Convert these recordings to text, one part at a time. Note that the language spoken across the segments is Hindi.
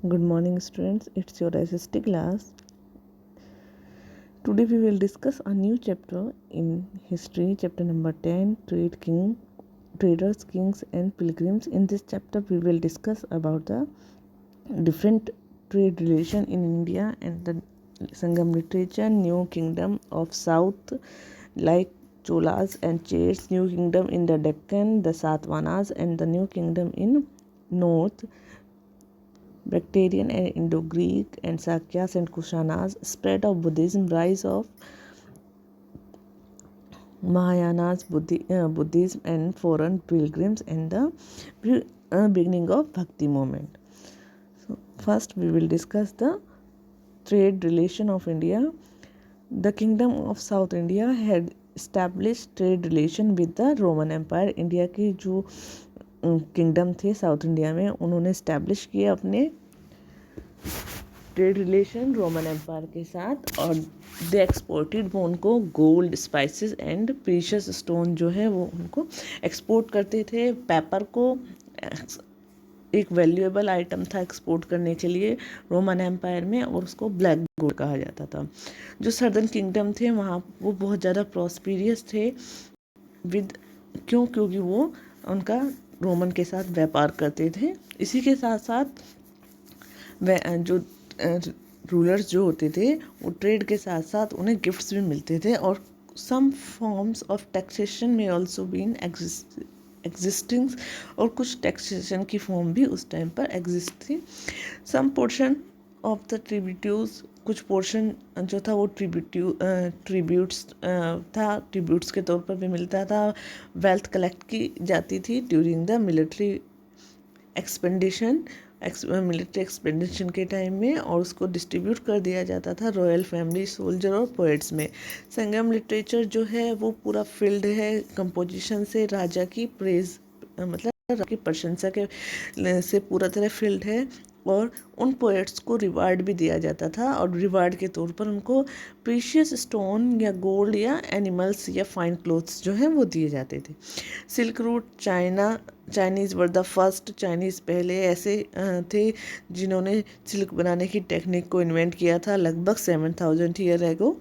Good morning, students. It's your SST class. Today we will discuss a new chapter in history, chapter number 10, Traders, Kings and Pilgrims. In this chapter we will discuss about the different trade relation in India and the Sangam literature, New Kingdom of South like Cholas and Chets, New Kingdom in the Deccan, the Satavahanas and the New Kingdom in North, Bactrian and Indo-Greek and Sakyas and Kushanas, spread of Buddhism, rise of Mahayanas, Buddhism and foreign pilgrims, and the beginning of Bhakti movement. So first we will discuss the trade relation of India. The Kingdom of South India had established trade relation with the Roman Empire. India के जो किंगडम थे साउथ इंडिया में, उन्होंने इस्टेब्लिश किए अपने ट्रेड रिलेशन रोमन एम्पायर के साथ, और दे एक्सपोर्टेड, वो उनको gold, spices and precious stone जो है वो उनको एक्सपोर्ट करते थे। पेपर को एक वैल्यूएबल आइटम था एक्सपोर्ट करने के लिए रोमन एम्पायर में, और उसको ब्लैक गोल्ड कहा जाता था। जो सदर्न किंगडम थे वहाँ वो बहुत ज़्यादा प्रॉस्पेरियस थे क्योंकि वो उनका रोमन के साथ व्यापार करते थे। इसी के साथ साथ जो रूलर्स जो होते थे वो ट्रेड के साथ साथ उन्हें गिफ्ट्स भी मिलते थे, और सम फॉर्म्स ऑफ टैक्सेशन में ऑल्सो बीन एग्जिस्टिंग, और कुछ टैक्सेशन की फॉर्म भी उस टाइम पर एग्जिस्ट थी। Some portion of the tributes, कुछ पोर्शन जो था वो ट्रिब्यूट्स था, ट्रिब्यूट्स के तौर पर भी मिलता था। वेल्थ कलेक्ट की जाती थी ड्यूरिंग द मिलिट्री एक्सपेंडिशन के टाइम में, और उसको डिस्ट्रीब्यूट कर दिया जाता था रॉयल फैमिली, सोल्जर और पोएट्स में। संगम लिटरेचर जो है वो पूरा फील्ड है कंपोजिशन से, राजा की प्रेज मतलब राजा की प्रशंसा के से पूरा तरह फील्ड है, और उन पोएट्स को रिवार्ड भी दिया जाता था, और रिवार्ड के तौर पर उनको प्रीशियस स्टोन या गोल्ड या एनिमल्स या फाइन क्लोथ्स जो है वो दिए जाते थे। Silk route Chinese were the first, Chinese पहले ऐसे थे जिन्होंने सिल्क बनाने की टेक्निक को इन्वेंट किया था लगभग 7000 ईयर एगो,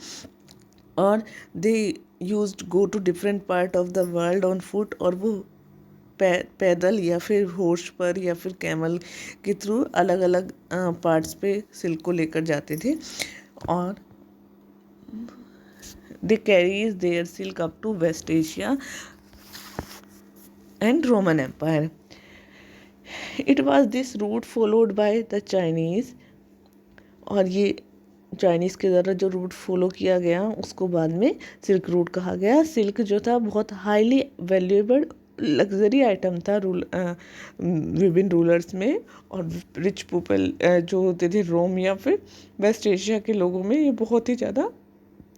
और they used go to different part of the world on foot, और वो पैदल या फिर हॉर्स पर या फिर कैमल के थ्रू अलग अलग पार्ट्स पे सिल्क को लेकर जाते थे, और they carries their silk up to West Asia and Roman Empire. It was this route followed by the Chinese, और ये चाइनीज़ के द्वारा जो रूट फॉलो किया गया उसको बाद में सिल्क रूट कहा गया। सिल्क जो था बहुत हाईली वैल्यूएबल लग्जरी आइटम था विभिन्न रूलर्स में, और रिच पीपल जो होते थे रोम या फिर वेस्ट एशिया के लोगों में, ये बहुत ही ज़्यादा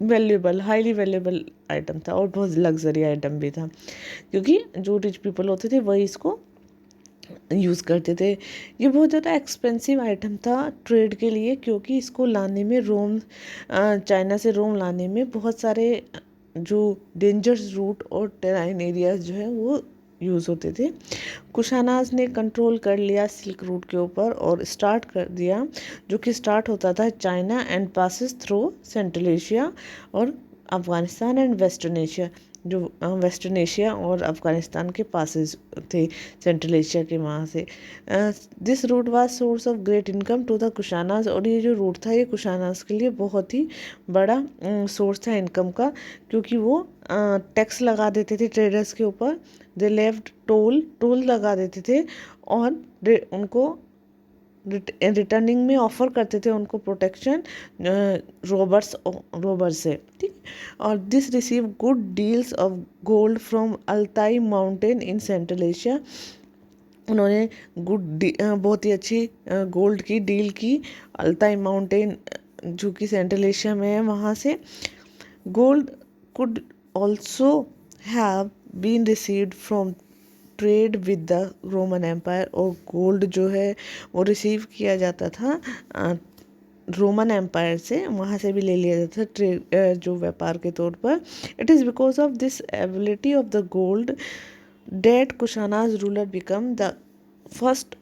वैल्यूएबल, हाईली वैल्यूएबल आइटम था, और बहुत लग्जरी आइटम भी था, क्योंकि जो रिच पीपल होते थे वही इसको यूज़ करते थे। ये बहुत ज़्यादा एक्सपेंसिव आइटम था ट्रेड के लिए, क्योंकि इसको लाने में चाइना से रोम लाने में बहुत सारे जो डेंजरस रूट और टेराइन एरियाज जो है वो यूज़ होते थे। कुशानाज ने कंट्रोल कर लिया सिल्क रूट के ऊपर, और स्टार्ट कर दिया, जो कि स्टार्ट होता था China and passes through central Asia और अफ़गानिस्तान एंड वेस्टर्न एशिया, जो वेस्टर्न एशिया और अफ़गानिस्तान के पासेस थे सेंट्रल एशिया के वहाँ से। This route was source of great income to the Kushanas, और ये जो रूट था ये कुशानाज के लिए बहुत ही बड़ा सोर्स था इनकम का, क्योंकि वो टैक्स लगा देते थे ट्रेडर्स के ऊपर। दे लेफ्ट टोल लगा देते थे, और उनको रिटर्निंग में ऑफर करते थे उनको प्रोटेक्शन रोबर्स से, ठीक। और this receive good deals of gold from Altai mountain in central Asia, उन्होंने बहुत ही अच्छी गोल्ड की डील की अल्ताई माउंटेन जो कि सेंट्रल एशिया में है वहाँ से। Gold could also have been received from trade with the Roman empire, और गोल्ड जो है वो रिसीव किया जाता था रोमन एम्पायर से, वहाँ से भी ले लिया जाता था ट्रेड जो व्यापार के तौर पर। It is because of this ability of the gold that Kushana ruler become the first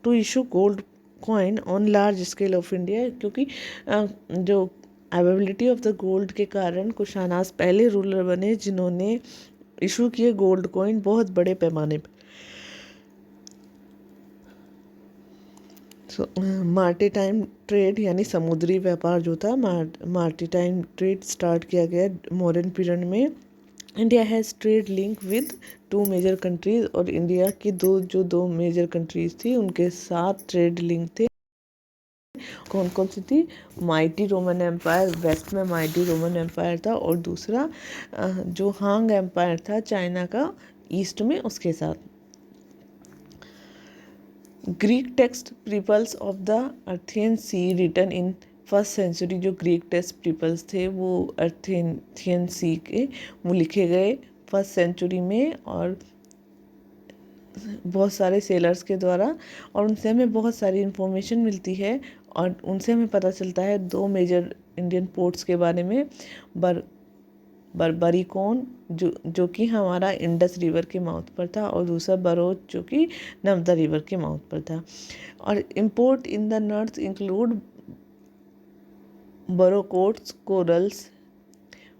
to issue gold coin on large scale of India, क्योंकि जो अवेलेबिलिटी ऑफ द गोल्ड के कारण कुशानास पहले रूलर बने जिन्होंने इशू किए गोल्ड कॉइन बहुत बड़े पैमाने पर। मार्टिटाइम ट्रेड यानी समुद्री व्यापार जो था, मार्टिटाइम ट्रेड स्टार्ट किया गया मॉडर्न पीरियड में। India has trade link with 2 major countries, और इंडिया की दो मेजर कंट्रीज थी उनके साथ ट्रेड लिंक थे। कौन कौन सी थी? माइटी रोमन एम्पायर, वेस्ट में माइटी रोमन एम्पायर था, और दूसरा जो हांग एम्पायर था चाइना का, ईस्ट में उसके साथ। Greek text peoples of the Erythraean Sea written in first century. जो ग्रीक टेक्स्ट पीपल्स थे वो अर्थेन सी के वो लिखे गए फर्स्ट सेंचुरी में, और बहुत सारे सेलर्स के द्वारा, और उनसे हमें बहुत सारी इन्फॉर्मेशन मिलती है, और उनसे हमें पता चलता है 2 मेजर इंडियन पोर्ट्स के बारे में। बरबरीकोन जो कि हमारा इंडस रिवर के माउथ पर था, और दूसरा बरोच जो कि नर्मदा रिवर के माउथ पर था। और import in the north include brocades, corals,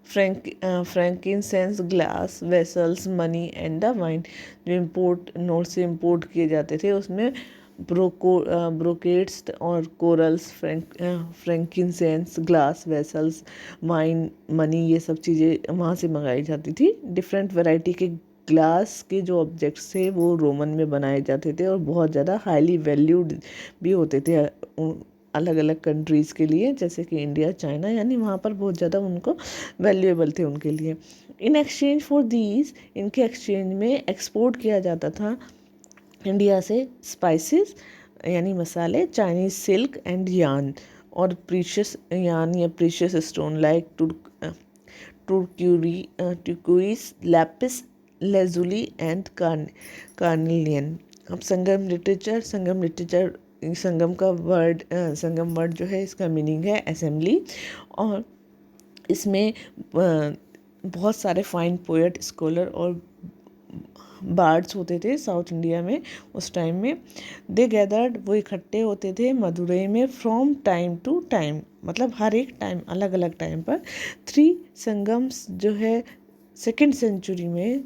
frankincense, glass vessels, money and the wine. जो इम्पोर्ट नॉर्थ से इम्पोर्ट किए जाते थे उसमें ब्रोकेट्स और corals, frankincense, glass vessels, wine, money, ये सब चीज़ें वहाँ से मंगाई जाती थी। डिफरेंट वैरायटी के ग्लास के जो ऑब्जेक्ट्स थे वो रोमन में बनाए जाते थे, और बहुत ज़्यादा हाईली वैल्यूड भी होते थे अलग अलग कंट्रीज़ के लिए, जैसे कि इंडिया, चाइना, यानी वहाँ पर बहुत ज़्यादा उनको वैल्यूएबल थे उनके लिए। इन एक्सचेंज फॉर दीज, इनके एक्सचेंज में एक्सपोर्ट किया जाता था इंडिया से स्पाइसेस यानी मसाले, चाइनीज सिल्क एंड यान, और प्रीशियस यान या precious stone like turquoise, lapis lazuli and carnelian. अब संगम वर्ड जो है इसका मीनिंग है असेंबली, और इसमें बहुत सारे फाइन पोएट, स्कॉलर और बार्ड्स होते थे साउथ इंडिया में उस टाइम में। दे गैदर्ड, वो इकट्ठे होते थे मदुरई में फ्रॉम टाइम टू टाइम, मतलब हर एक टाइम अलग अलग टाइम पर। 3 संगम्स जो है सेकेंड सेंचुरी में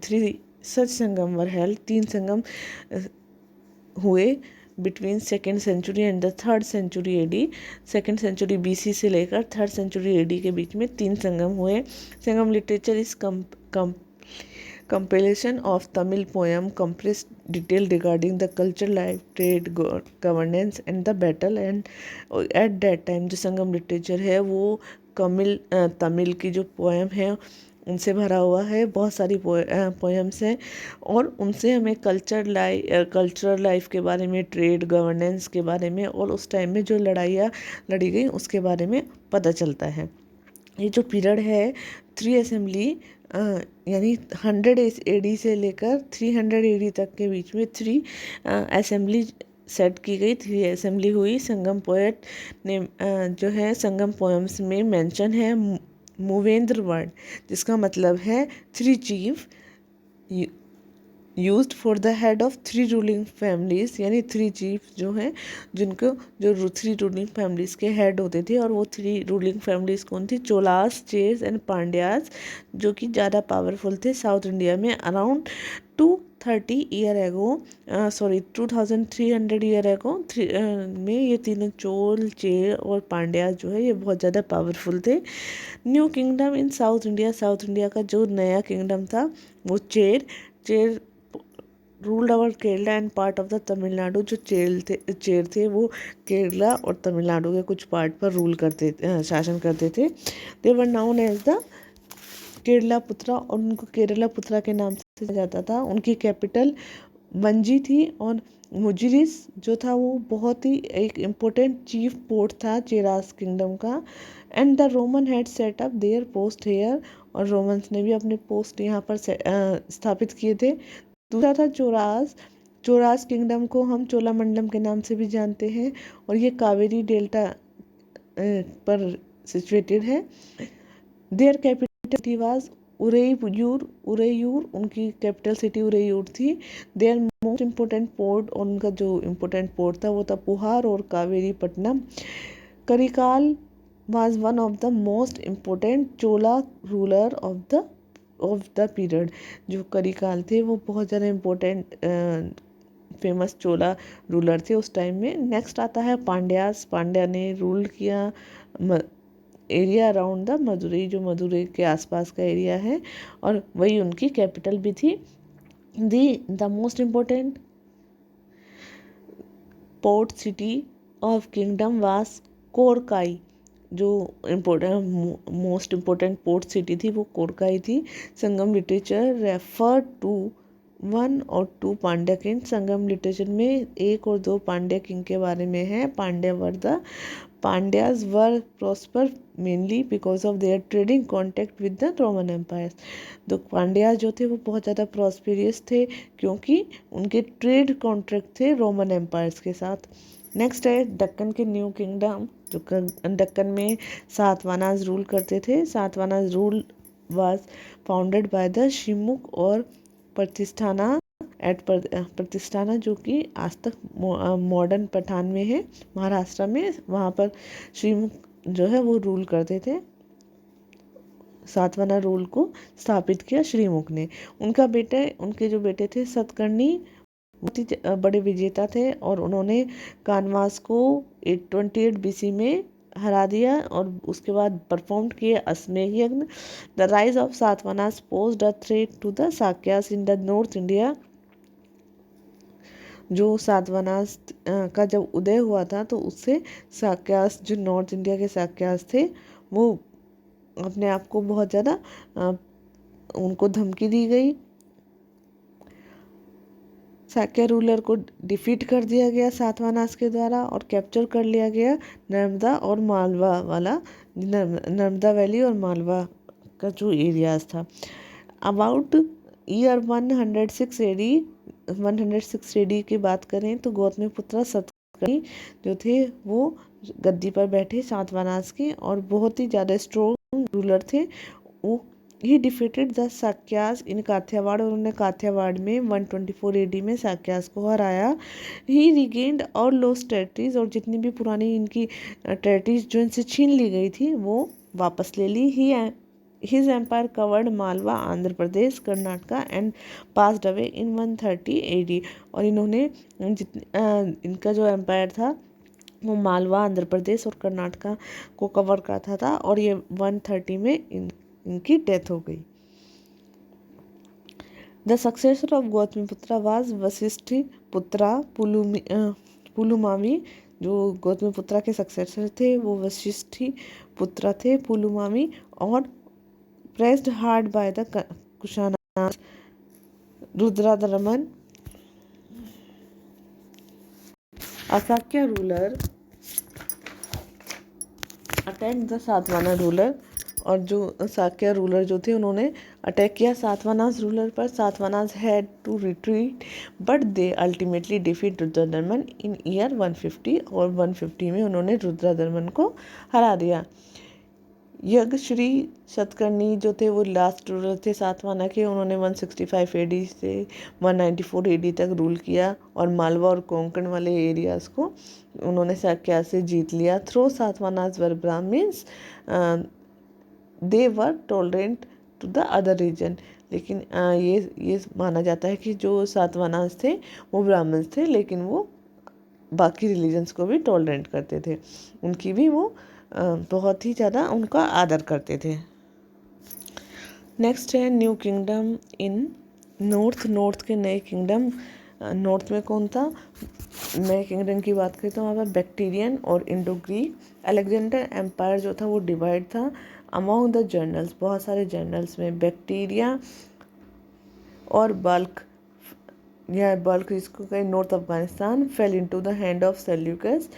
3 सच संगम वर हेल्ड, 3 संगम हुए between second century and the third century AD. Second century BC से लेकर थर्ड सेंचुरी एडी के बीच में 3 संगम हुए। Sangam literature is compilation of Tamil poem compressed detail regarding the culture, life, trade, governance and the battle, and at that time जो संगम लिटरेचर है वो तमिल की जो पोएम है उनसे भरा हुआ है। बहुत सारी पोएम्स हैं, और उनसे हमें कल्चरल लाइफ के बारे में, ट्रेड, गवर्नेंस के बारे में, और उस टाइम में जो लड़ाइयाँ लड़ी गई उसके बारे में पता चलता है। ये जो पीरियड है 3 असेंबली यानी 100 एडी से लेकर 300 एडी तक के बीच में 3 असेंबली सेट की गई, 3 असेंबली हुई। संगम पोएट ने जो है संगम पोएम्स में मेंशन है मूवेंद्र वर्ड, जिसका मतलब है 3 chief used for the head of 3 ruling families, यानी 3 चीफ जो हैं जिनको जो 3 रूलिंग फैमिलीज के हेड होते थे, और वो 3 रूलिंग फैमिलीज कौन थी? चोलास, चेर एंड पांड्यास, जो कि ज़्यादा पावरफुल थे साउथ इंडिया में। Around 230 year ago 2300 year ago में ये तीनों चोल, चेर और पांड्या जो है ये बहुत ज़्यादा पावरफुल थे। New kingdom in south India का जो नया किंगडम था वो Chera ruled over Kerala and part of the Tamil Nadu. जो चेर थे वो केरला और तमिलनाडु के कुछ पार्ट पर शासन करते थे। दे वर नाउन एज द केरला पुत्रा, और उनको केरला पुत्रा के नाम से जाता था। उनकी कैपिटल वंजी थी, और मुजिरिस जो था वो बहुत ही एक इम्पोर्टेंट चीफ पोर्ट था चेरास किंगडम का। And the Roman had set up their post here, और रोमन्स ने भी अपने पोस्ट यहाँ पर स्थापित किए थे। दूसरा था चोरास किंगडम को हम चोलामंडलम के नाम से भी जानते हैं, और ये कावेरी डेल्टा पर सिचुएटेड है। देयर कैपिटल वाज उरेयूर उनकी कैपिटल सिटी उरेयूर थी। देयर मोस्ट इम्पोर्टेंट पोर्ट, और उनका जो इम्पोर्टेंट पोर्ट था वो था पुहार और Kaveri Pattinam. Karikal was one of the most important Chola ruler of the period. जो करिकाल थे वो बहुत ज़्यादा इम्पोर्टेंट फेमस चोला रूलर थे उस टाइम में। नेक्स्ट आता है पांड्यास। पांड्या ने रूल किया एरिया अराउंड द मदुरई, जो मदुरई के आसपास का एरिया है, और वही उनकी कैपिटल भी थी। The most important port city of kingdom was Korkai. जो मोस्ट इम्पोर्टेंट पोर्ट सिटी थी वो कोरकाई थी। संगम लिटरेचर रेफर टू 1 और 2 पांड्या किंग। संगम लिटरेचर में 1 और 2 पांड्या किंग के बारे में है। Pandyas were prosper mainly because of their trading contact with the Roman Empire. तो पांड्या जो थे वो बहुत ज़्यादा प्रॉस्पेरियस थे क्योंकि उनके ट्रेड कॉन्ट्रैक्ट थे रोमन एम्पायर्स के साथ। नेक्स्ट है दक्कन के न्यू किंगडम। जो दक्कन में सातवानाज रूल करते थे। Satavahanas rule was founded by the Simuka और प्रतिष्ठाना प्रतिष्ठाना, जो कि आज तक मॉडर्न पठान में है, महाराष्ट्र में। वहाँ पर शिमुक जो है वो रूल करते थे। सातवाना रूल को स्थापित किया श्रीमुख ने। उनके जो बेटे थे सतकर्णी बहुत ही बड़े विजेता थे, और उन्होंने कानवास को 828 BC में हरा दिया, और उसके बाद परफॉर्म किए अश्वमेध यज्ञ। The rise of Satavahanas posed a threat to the साक्यास in the north India. जो सातवानास का जब उदय हुआ था तो उससे साक्यास, जो नॉर्थ इंडिया के साक्यास थे, वो अपने आप को बहुत ज़्यादा उनको धमकी दी गई। साक्य रूलर को डिफीट कर दिया गया सातवानास के द्वारा, और कैप्चर कर लिया गया नर्मदा वैली और मालवा का जो एरियाज था। अबाउट ईयर 106 AD की बात करें तो गौतमीपुत्र सतकर्णी जो थे वो गद्दी पर बैठे सातवानास के, और बहुत ही ज़्यादा स्ट्रॉन्ग रूलर थे। वो ही डिफीटेड द साक्यास इन काठियावाड़, और उन्होंने काठियावाड़ में 124 AD में साक्यास को हराया। ही रिगेन्ड और लॉस्ट टेरिटरीज, और जितनी भी पुरानी इनकी टेरिटरीज जो इनसे छीन ली गई थी वो वापस ले ली। His empire covered Malwa, Andhra Pradesh, Karnataka and passed away in 130 AD। और इन्होंने इनका जो एम्पायर था वो मालवा, आंध्र प्रदेश और कर्नाटका को कवर करता था, और ये 130 में इनकी डेथ हो गई। The successor of Gautamiputra was Vashishthiputra Pulumavi. जो गौतमीपुत्रा के सक्सेसर थे वो वशिष्ठिपुत्रा थे पुलुमावी, और pressed hard by the Kushana रुद्रादरमन। असाक्य ruler attack the सातवाना ruler, और जो साक्य रूलर जो थे उन्होंने अटैक किया सातवानास रूलर पर। Satavahanas had to retreat but they ultimately defeat Rudradaman in year 150, और 150 में उन्होंने रुद्रदमन को हरा दिया। यज्ञ श्री सतकर्णी जो थे वो लास्ट रूलर थे सातवाना के। उन्होंने 165 AD से 194 AD तक रूल किया, और मालवा और कोंकण वाले एरियाज़ को उन्होंने साक्या से जीत लिया। Though Satavahanas were Brahmins they were tolerant to the other region. लेकिन ये माना जाता है कि जो सातवानास थे वो ब्राह्मण्स थे, लेकिन वो बाकी रिलीजन्स को भी टॉलरेंट करते थे, उनकी भी वो बहुत ही ज़्यादा उनका आदर करते थे। नेक्स्ट है न्यू किंगडम इन नॉर्थ के नए किंगडम। नॉर्थ में कौन था? नए किंगडम की बात करें तो वहाँ पर बैक्टीरियन और इंडो ग्रीक। अलेक्जेंडर एम्पायर जो था वो डिवाइड था अमॉन्ग द जनरल्स, बहुत सारे जनरल्स में। बैक्टीरिया और बल्क जिसको कहें north Afghanistan fail into the hand of Seleucus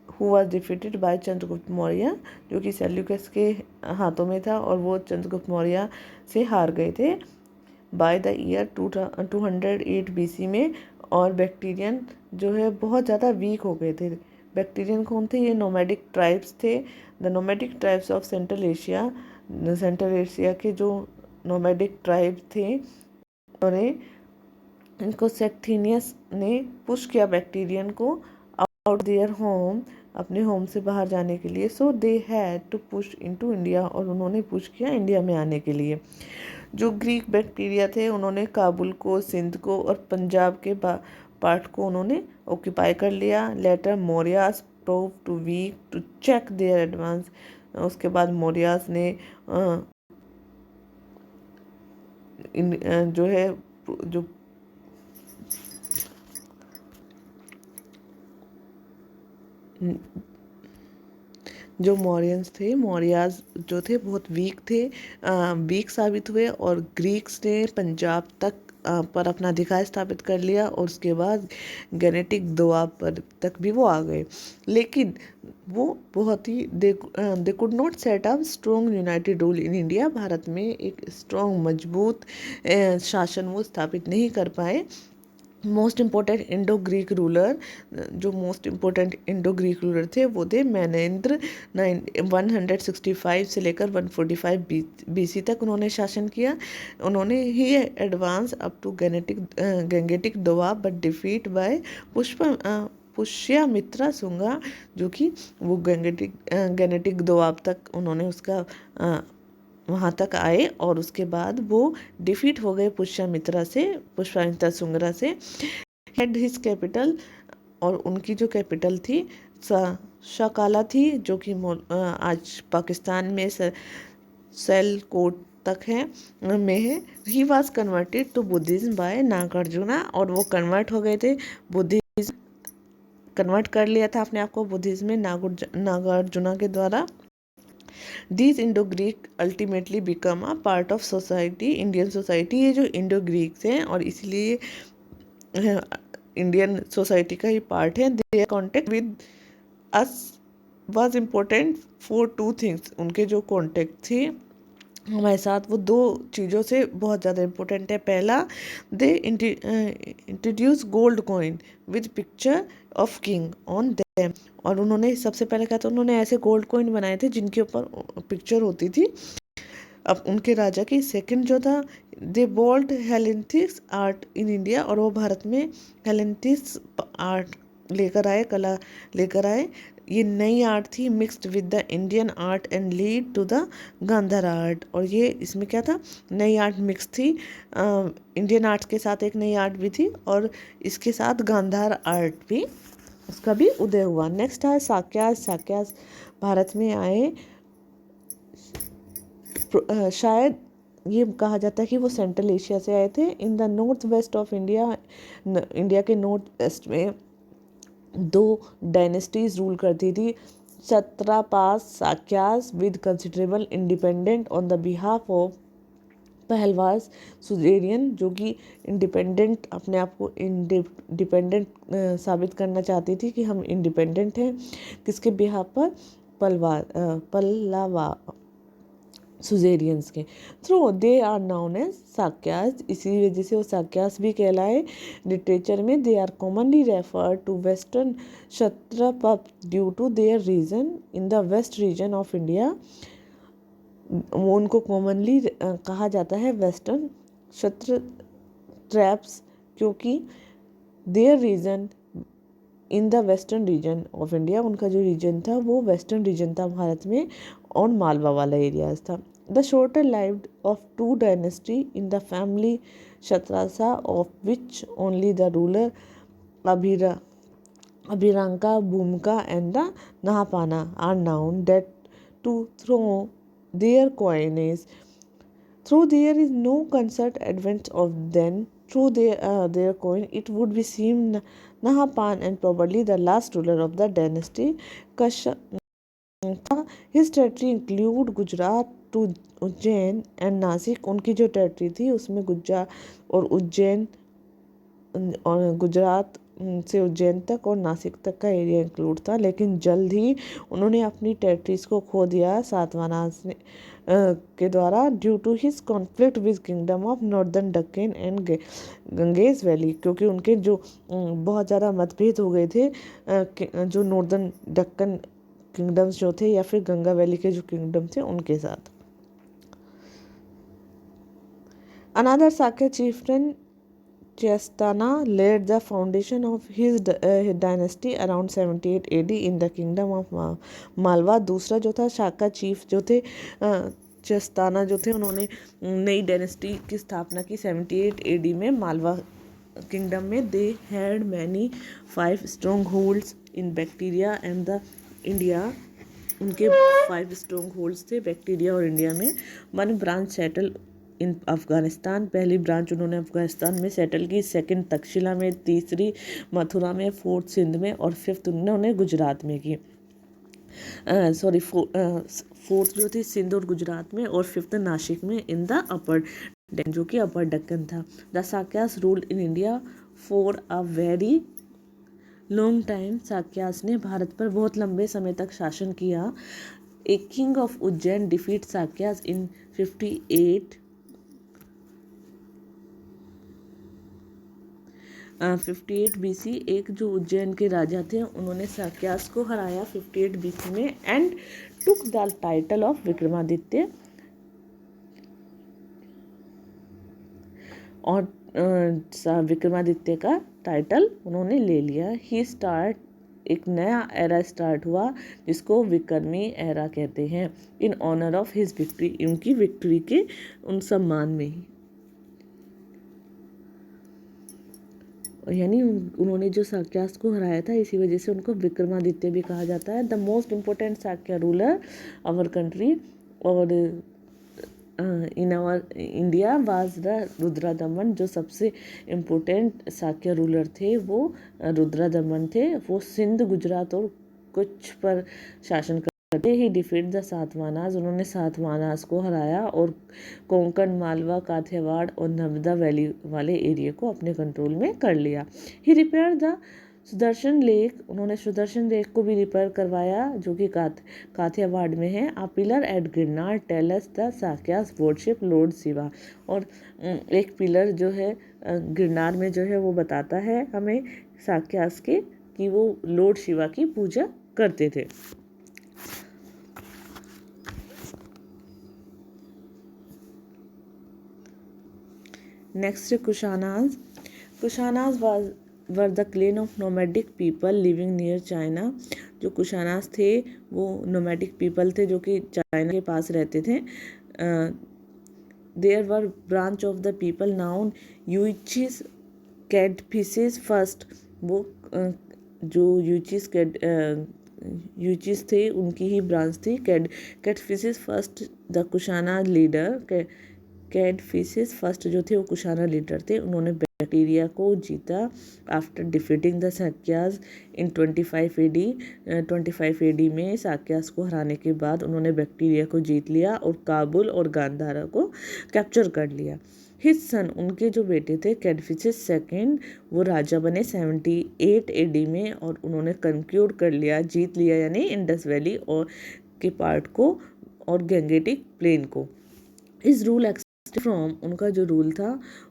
who was defeated by Chandragupta Maurya, जो कि सेल्यूकस के हाथों में था और वो चंद्रगुप्त मौर्य से हार गए थे बाय द ईयर 208 BC में। और बैक्टीरियन जो है बहुत ज़्यादा वीक हो गए थे। बैक्टीरियन कौन थे? ये नोमैडिक ट्राइब्स थे। The nomadic tribes of central Asia के जो नोमैडिक ट्राइब थे, उन्होंने इनको सेक्थिनियस ने पुश किया बैक्टीरियन को आउट देयर होम, अपने होम से बाहर जाने के लिए। So they had to push into India, और उन्होंने पुश किया इंडिया में आने के लिए। जो ग्रीक बैक्टीरिया थे उन्होंने काबुल को, सिंध को और पंजाब के पार्ट को उन्होंने ऑक्यूपाई कर लिया। Later Mauryas prove too weak to check their advance, उसके बाद मौर्यास ने जो है जो जो मौर्यंस थे, मौर्याज जो थे बहुत वीक थे, वीक साबित हुए, और ग्रीक्स ने पंजाब तक पर अपना अधिकार स्थापित कर लिया, और उसके बाद गेनेटिक दुआ पर तक भी वो आ गए। लेकिन वो बहुत ही they could not set up strong united rule in India, Bharat में एक स्ट्रॉन्ग मजबूत शासन वो स्थापित नहीं कर पाए। Most important Indo Greek ruler, जो most important Indo Greek ruler थे वो थे मैनेंद्र। 165 से लेकर 145 BC तक उन्होंने शासन किया। उन्होंने ही advance up to Gangetic Doab but defeat by Pushyamitra Shunga, जो कि वो गंगेटिक दोआब तक उन्होंने उसका वहाँ तक आए, और उसके बाद वो डिफीट हो गए पुष्यमित्रा शुंगरा से। हेड हिज कैपिटल, और उनकी जो कैपिटल थी शकाला थी, जो कि आज पाकिस्तान में सेलकोट तक है में है। He was converted to Buddhism by Nagarjuna, और वो कन्वर्ट हो गए थे बुद्धिज्म, कन्वर्ट कर लिया था अपने आप को बुद्धिज्म में नागार्जुना के द्वारा। These Indo Greek ultimately become a part of society, Indian society. ये जो इंडो ग्रीक्स हैं और इसलिए इंडियन सोसाइटी का ही पार्ट है। Their contact with us was important for two things, उनके जो कॉन्टेक्ट थी हमारे साथ वो दो चीज़ों से बहुत ज़्यादा इम्पोर्टेंट है। पहला, they introduce gold coin with picture of king on them, और उन्होंने सबसे पहले कहा था उन्होंने ऐसे गोल्ड कॉइन बनाए थे जिनके ऊपर पिक्चर होती थी अब उनके राजा की। सेकंड जो था, दे बोल्ड हेलेंथिक्स आर्ट इन इंडिया, और वो भारत में हेलेंथिक्स आर्ट लेकर आए, कला लेकर आए। ये नई आर्ट थी mixed with the Indian art and lead to the Gandhara art, और ये इसमें क्या था, नई आर्ट मिक्स थी, इंडियन आर्ट के साथ एक नई आर्ट भी थी, और इसके साथ गांधार आर्ट भी, उसका भी उदय हुआ। नेक्स्ट है साक्यास। साक्यास भारत में आए, शायद ये कहा जाता है कि वो सेंट्रल एशिया से आए थे। In the north west of India, India के नॉर्थ वेस्ट में दो डायनेस्टीज रूल करती थी, Kshatrapas Sakyas with considerable independent on the behalf of Pahlavas suzerain, जो कि इंडिपेंडेंट, अपने आप को इंडिपेंडेंट साबित करना चाहती थी कि हम इंडिपेंडेंट हैं, किसके बिहाफ पर, पल्लवा सुजेरियंस के through. They are known as Sakyas, इसी वजह से वो साक्यास भी कहलाए। लिटरेचर में they are commonly refer to western Kshatrap due to their region in the west region of India. वो उनको कॉमनली कहा जाता है वेस्टर्न क्षत्र ट्रैप्स, क्योंकि their region in the western region of India, उनका जो रीजन था वो वेस्टर्न रीजन था भारत में, और मालवा वाला एरियाज था। The shorter lived of two dynasty in the family Kshatrasa, of which only the ruler Abhiranka Bhumika and the Nahapana are known date to through their coinage. Though there is no concert advent of them through their coin, it would be seemed Nahapan and probably the last ruler of the dynasty Kashaka. His territory include Gujarat to Ujjain and Nasik. उनकी जो टेरिटरी थी उसमें गुजरात और उज्जैन, और गुजरात से उज्जैन तक और नासिक तक का एरिया इंक्लूड था। लेकिन जल्द ही उन्होंने अपनी टेरिटरीज को खो दिया सातवाहनास के द्वारा, due to his conflict with kingdom of northern Deccan and Ganges valley, क्योंकि उनके जो बहुत ज़्यादा मतभेद हो गए थे जो नॉर्दर्न डक्कन किंगडम्स जो थे या फिर गंगा वैली के जो किंगडम थे उनके साथ। Another Sakya chieftain, Chestana, laid the foundation of his dynasty around 78 AD in the kingdom of Malwa. दूसरा जो था शाका चीफ जो थे चेस्ताना जो थे, उन्होंने नई डायनेस्टी की स्थापना की 78 AD में मालवा किंगडम में। They had many 5 strong holds in bacteria and the India. उनके 5 स्ट्रॉन्ग होल्ड्स थे बैक्टीरिया और इंडिया में। 1 ब्रांच सेटल इन अफ़गानिस्तान, पहली ब्रांच उन्होंने अफ़गानिस्तान में सेटल की। 2 तक्षशिला में, 3 मथुरा में, 4 सिंध में और 5 उन्होंने गुजरात में की। सॉरी 4 जो थी सिंध और गुजरात में, और 5 नासिक में इन द अपर जो कि अपर दक्कन था। The Sakyas ruled in India for a very long time. Sakyas ने भारत पर बहुत लंबे समय तक शासन किया। A king of Ujjain defeat Sakyas in 58 BC। एक जो उज्जैन के राजा थे उन्होंने साक्यास को हराया 58 BC में and took the title of Vikramaditya. और विक्रमादित्य का टाइटल उन्होंने ले लिया। ही स्टार्ट, एक नया एरा स्टार्ट हुआ जिसको विक्रमी एरा कहते हैं। In honour of his victory, उनकी विक्ट्री के उन सम्मान में ही, यानी उन्होंने जो साक्यास को हराया था इसी वजह से उनको विक्रमादित्य भी कहा जाता है। The most important Sakya ruler our country और in our India was the Rudradaman. जो सबसे इम्पोर्टेंट साक्या रूलर थे वो रुद्रदमन थे। वो सिंध, गुजरात और कुछ पर शासन करते ही। डिफीट द सातवाहनास, उन्होंने सातवाहनास को हराया और कोंकण, मालवा, काठियावाड़ और नर्मदा वैली वाले एरिया को अपने कंट्रोल में कर लिया। ही रिपेयर द सुदर्शन लेक, उन्होंने सुदर्शन लेक को भी रिपेयर करवाया जो कि काठियावाड़ में है। A pillar at Girnar tells the Sakyas worship lord Shiva. और एक पिलर जो है गिरनार में जो है वो बताता है हमें साक्यास के कि वो लॉर्ड शिवा की पूजा करते थे। Next Kushanas. Kushanas were the clan of nomadic people living near China. जो कुशानाज थे वो नोमैडिक पीपल थे जो कि चाइना के पास रहते थे। There were branch of the people known Yuechis Kadphises first. वो जो यूचिस थे उनकी ही ब्रांच थी। Kadphises first the Kushana leader. Kadphises first जो थे वो कुशाना लीडर थे। उन्होंने बैक्टीरिया को जीता after defeating the साक्यास in 25 AD। 25 AD में साक्यास को हराने के बाद उन्होंने बैक्टीरिया को जीत लिया और काबुल और गांधारा को कैप्चर कर लिया। हिज सन, उनके जो बेटे थे कैडफिशिस सेकेंड, वो राजा बने 78 AD में और उन्होंने कंक्यूर कर लिया, जीत लिया यानी इंडस वैली और के पार्ट को और गंगेटिक प्लेन को। इस रूल फ्रॉम, उनका जो रूल था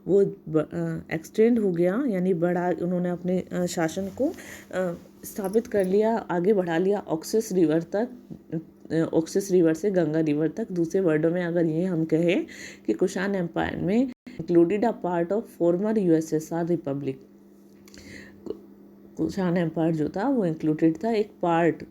वो एक्सटेंड हो गया यानी बढ़ा, उन्होंने अपने शासन को स्थापित कर लिया, आगे बढ़ा लिया ऑक्सिस रिवर तक। ऑक्सिस रिवर से गंगा रिवर तक। दूसरे वर्डों में अगर ये हम कहें कि कुशान एम्पायर में included a part of former USSR republic. Kushan empire जो था वो इंक्लूडेड था, एक पार्ट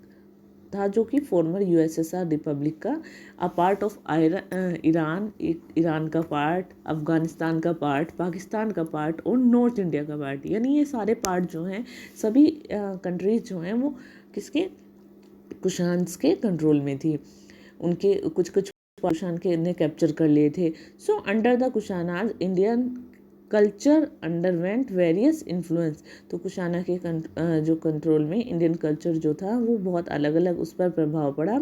था जो कि फॉर्मर USSR रिपब्लिक का। अ पार्ट ऑफ ईरान, ईरान का पार्ट, अफ़गानिस्तान का पार्ट, पाकिस्तान का पार्ट और नॉर्थ इंडिया का पार्ट। यानी ये सारे पार्ट जो हैं सभी कंट्रीज जो हैं वो किसके, कुशान्स के कंट्रोल में थी। उनके कुछ कुशान के ने कैप्चर कर लिए थे। So under the Kushanas Indian culture underwent various influence. तो कुशाना के जो कंट्रोल में इंडियन कल्चर जो था वो बहुत अलग अलग उस पर प्रभाव पड़ा।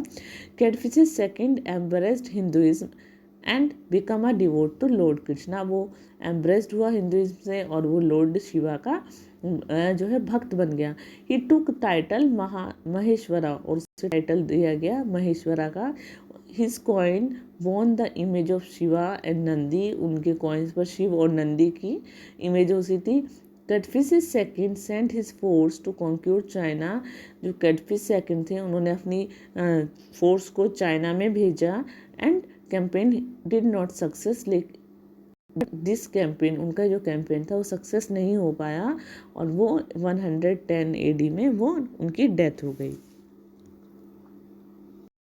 Kadphises second embraced Hinduism and become a devote to lord Krishna. वो एम्ब्रेस्ड हुआ हिंदुइज्म से और वो लॉर्ड शिवा का जो है भक्त बन गया। ही टुक टाइटल महेश्वरा, और उसे टाइटल दिया गया महेश्वरा का। His coin won the image of Shiva and Nandi. उनके कॉइन्स पर शिव और नंदी की इमेज होती थी। Kadphises second sent his force to conquer China. जो कैडफिश सेकेंड थे उन्होंने अपनी फोर्स को चाइना में भेजा and campaign did not success. This campaign, उनका जो कैंपेन था वो सक्सेस नहीं हो पाया और वो 110 AD में वो उनकी डेथ हो गई।